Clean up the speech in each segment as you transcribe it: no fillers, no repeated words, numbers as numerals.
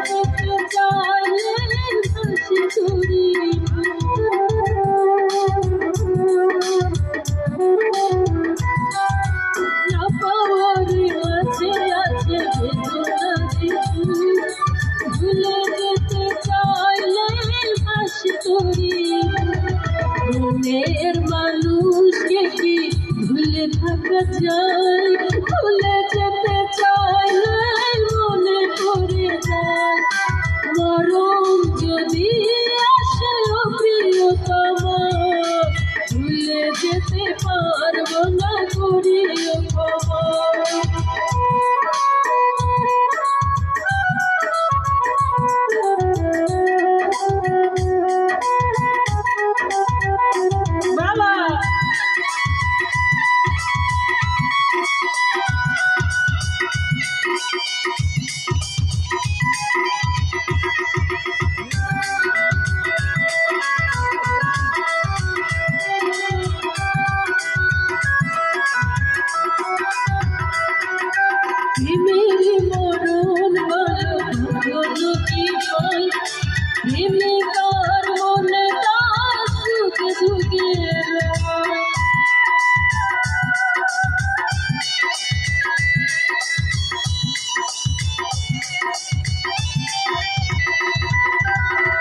যেতে চাইলে হাসি তুরি না পাওয়ারে আছে আছে বেদনা কিছু ভুলে যেতে চাইলে হাসি তুরি মনের মানুষকে কি ভুলে থাকা যায় ভুলে যেতে চাইলে মনে পড়ে যায় মরণ যদি আসে প্রিয়তমা ভুলে যেতে পারবো না করিও ক্ষমা প্রেমের মরণ বলো কি হয় প্রেমিকার মনে তার সুখে সুখে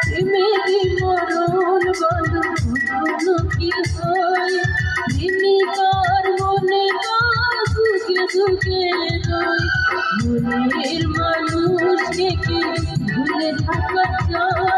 প্রেমের মরণ বলো কি হয় প্রেমিকার মনে তার সুখে সুখে মনের মানুষকে কি ভুলে থাকা যায়